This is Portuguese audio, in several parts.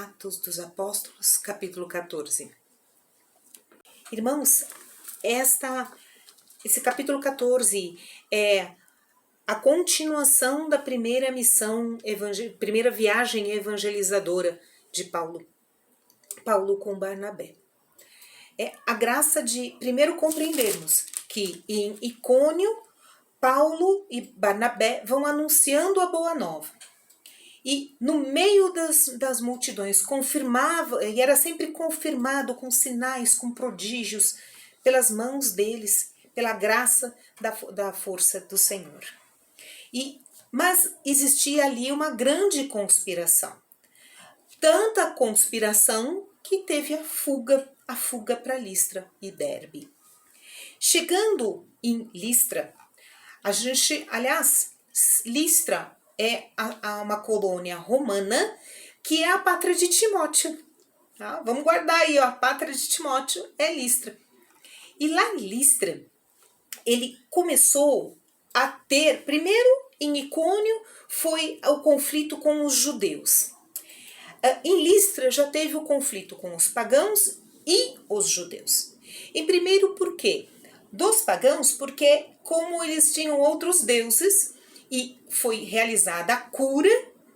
Atos dos Apóstolos, capítulo 14. Irmãos, esse capítulo 14 é a continuação da primeira missão, primeira viagem evangelizadora de Paulo com Barnabé. É a graça de, primeiro, compreendermos que em Icônio, Paulo e Barnabé vão anunciando a boa nova. E no meio das multidões, confirmava, e era sempre confirmado com sinais, com prodígios, pelas mãos deles, pela graça da força do Senhor. Mas existia ali uma grande conspiração. Tanta conspiração que teve a fuga para Listra e Derbe. Chegando em Listra, Listra é uma colônia romana que é a pátria de Timóteo. Tá? Vamos guardar aí, ó, a pátria de Timóteo é Listra. E lá em Listra, ele começou a ter, primeiro em Icônio, foi o conflito com os judeus. Em Listra já teve o conflito com os pagãos e os judeus. Em primeiro, por quê? Dos pagãos, porque como eles tinham outros deuses, e foi realizada a cura,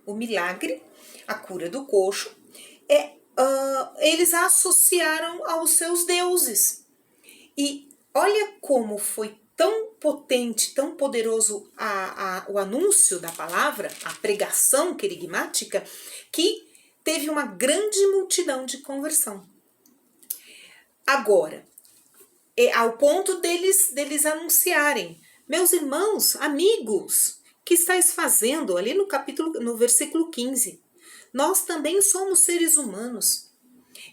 o milagre, a cura do coxo, eles a associaram aos seus deuses. E olha como foi tão potente, tão poderoso o anúncio da palavra, a pregação querigmática, que teve uma grande multidão de conversão. Agora, ao ponto deles anunciarem: meus irmãos, amigos, que estáis fazendo? Ali no versículo 15. Nós também somos seres humanos.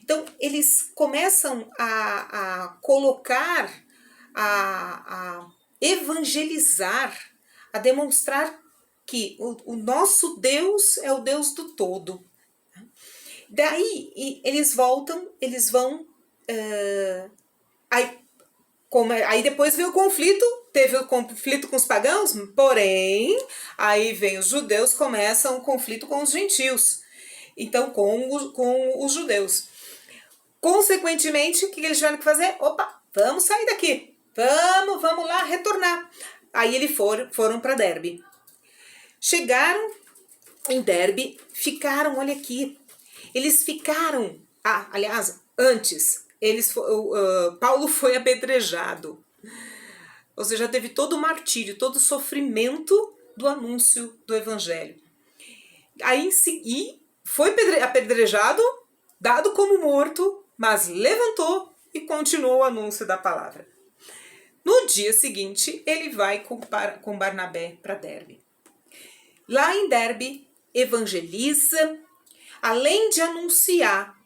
Então, eles começam a colocar, a evangelizar, a demonstrar que o nosso Deus é o Deus do todo. Daí, eles vão... Aí depois veio o conflito, teve o conflito com os pagãos, porém, aí vem os judeus, começam o conflito com os gentios, então com os judeus. Consequentemente, o que eles tiveram que fazer? Opa, vamos sair daqui, vamos lá retornar. Aí eles foram para Derbe. Chegaram em Derbe, ficaram, olha aqui, eles ficaram, aliás, antes... Paulo foi apedrejado, ou seja, teve todo o martírio, todo o sofrimento do anúncio do evangelho. Aí foi apedrejado, dado como morto, mas levantou e continuou o anúncio da palavra. No dia seguinte, ele vai com Barnabé para Derbe. Lá em Derbe, evangeliza, além de anunciar,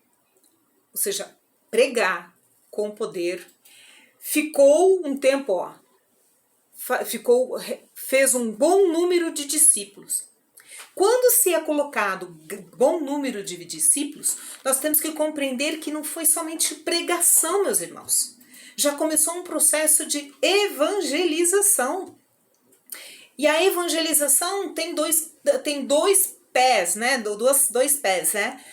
ou seja, pregar com poder, ficou um tempo, fez um bom número de discípulos. Quando se é colocado bom número de discípulos, nós temos que compreender que não foi somente pregação, meus irmãos. Já começou um processo de evangelização. E a evangelização tem dois pés, né? Dois pés, né?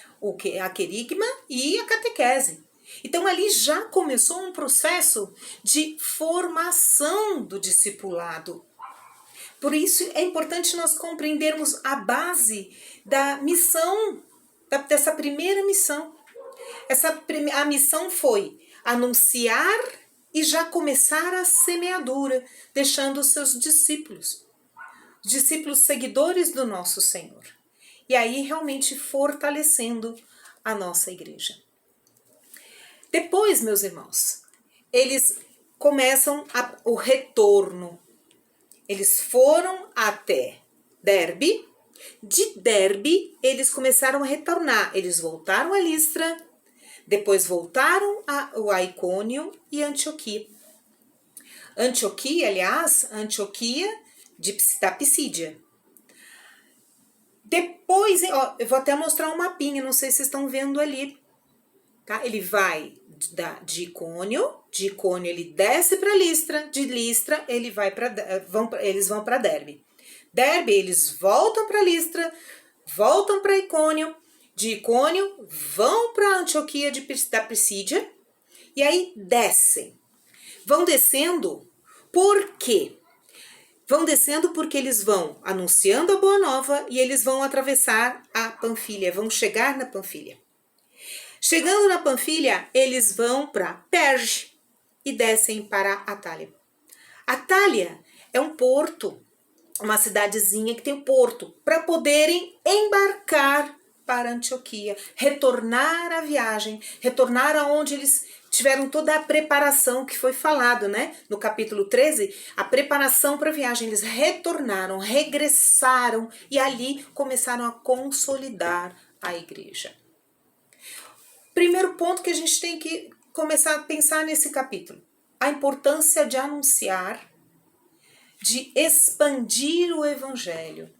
A querigma e a catequese. Então, ali já começou um processo de formação do discipulado. Por isso, é importante nós compreendermos a base da missão, dessa primeira missão. A missão foi anunciar e já começar a semeadura, deixando os seus discípulos seguidores do nosso Senhor. E aí, realmente, fortalecendo a nossa igreja. Depois, meus irmãos, eles começam o retorno. Eles foram até Derbe. De Derbe, eles começaram a retornar. Eles voltaram a Listra, depois voltaram a Icônio e Antioquia. Antioquia da Pisídia. Depois, eu vou até mostrar um mapinha, não sei se vocês estão vendo ali. Tá? Ele vai de Icônio ele desce para Listra, de Listra eles vão para Derbe. Derbe, eles voltam para Listra, voltam para Icônio, de Icônio, vão para Antioquia da Pisídia e aí descem. Vão descendo por quê? Vão descendo porque eles vão anunciando a Boa Nova e eles vão atravessar a Panfilha, vão chegar na Panfilha. Chegando na Panfilha, eles vão para Perge e descem para Atália. Atália é um porto, uma cidadezinha que tem um porto, para poderem embarcar para Antioquia, retornar à viagem, retornar aonde eles tiveram toda a preparação que foi falado, né? No capítulo 13, a preparação para a viagem. Eles retornaram, regressaram e ali começaram a consolidar a igreja. Primeiro ponto que a gente tem que começar a pensar nesse capítulo. A importância de anunciar, de expandir o evangelho.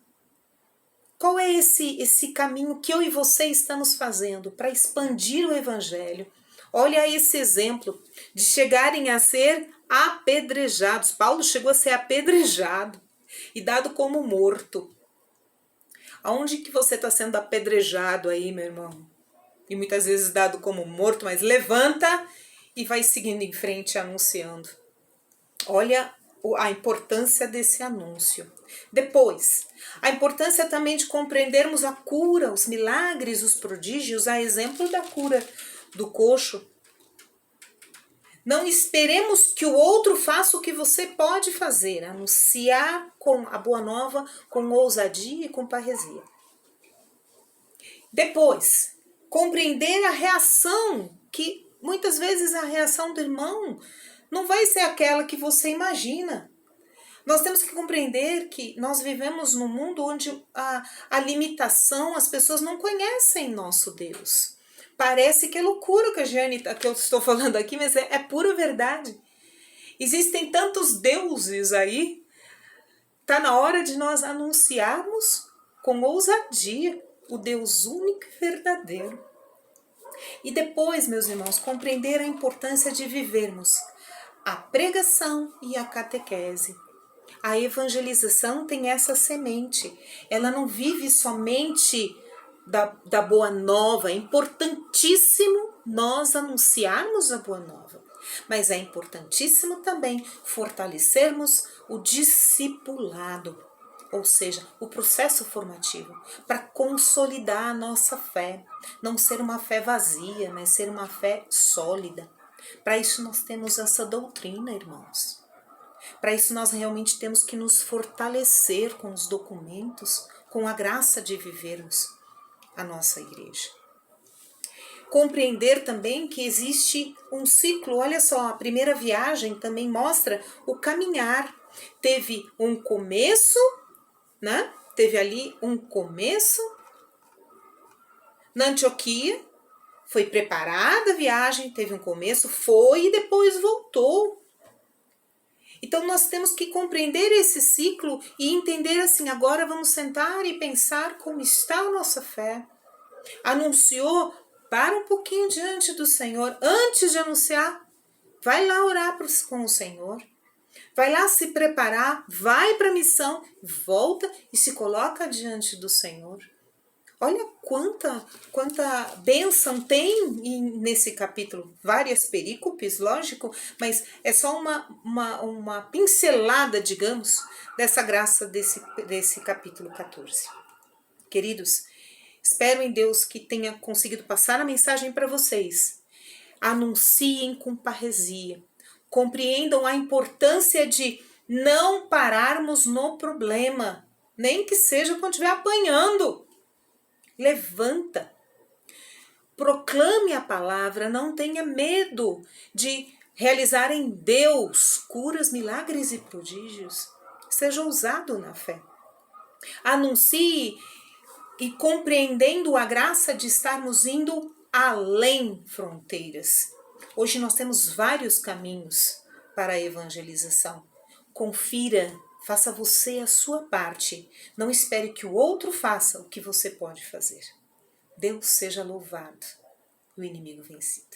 Qual é esse caminho que eu e você estamos fazendo para expandir o evangelho? Olha esse exemplo de chegarem a ser apedrejados. Paulo chegou a ser apedrejado e dado como morto. Aonde que você está sendo apedrejado aí, meu irmão? E muitas vezes dado como morto, mas levanta e vai seguindo em frente anunciando. Olha a importância desse anúncio. Depois, a importância também de compreendermos a cura, os milagres, os prodígios, a exemplo da cura do coxo. Não esperemos que o outro faça o que você pode fazer, anunciar com a boa nova, com ousadia e com parresia. Depois, compreender a reação, que muitas vezes a reação do irmão não vai ser aquela que você imagina. Nós temos que compreender que nós vivemos num mundo onde a limitação, as pessoas não conhecem nosso Deus. Parece que é loucura que eu estou falando aqui, mas é pura verdade. Existem tantos deuses aí. Está na hora de nós anunciarmos com ousadia o Deus único e verdadeiro. E depois, meus irmãos, compreender a importância de vivermos a pregação e a catequese. A evangelização tem essa semente. Ela não vive somente da boa nova. É importantíssimo nós anunciarmos a boa nova. Mas é importantíssimo também fortalecermos o discipulado, ou seja, o processo formativo, para consolidar a nossa fé. Não ser uma fé vazia, mas ser uma fé sólida. Para isso nós temos essa doutrina, irmãos. Para isso nós realmente temos que nos fortalecer com os documentos, com a graça de vivermos a nossa igreja. Compreender também que existe um ciclo. Olha só, a primeira viagem também mostra o caminhar. Teve um começo, né? Teve ali um começo na Antioquia, foi preparada a viagem, teve um começo, foi e depois voltou. Então nós temos que compreender esse ciclo e entender assim, agora vamos sentar e pensar como está a nossa fé. Anunciou, para um pouquinho diante do Senhor, antes de anunciar, vai lá orar com o Senhor. Vai lá se preparar, vai para a missão, volta e se coloca diante do Senhor. Olha quanta bênção tem nesse capítulo. Várias perícopes, lógico, mas é só uma pincelada, digamos, dessa graça desse capítulo 14. Queridos, espero em Deus que tenha conseguido passar a mensagem para vocês. Anunciem com parresia. Compreendam a importância de não pararmos no problema, nem que seja quando estiver apanhando. Levanta, proclame a palavra, não tenha medo de realizar em Deus curas, milagres e prodígios. Seja ousado na fé. Anuncie e compreendendo a graça de estarmos indo além fronteiras. Hoje nós temos vários caminhos para a evangelização. Confira. Faça você a sua parte. Não espere que o outro faça o que você pode fazer. Deus seja louvado e o inimigo vencido.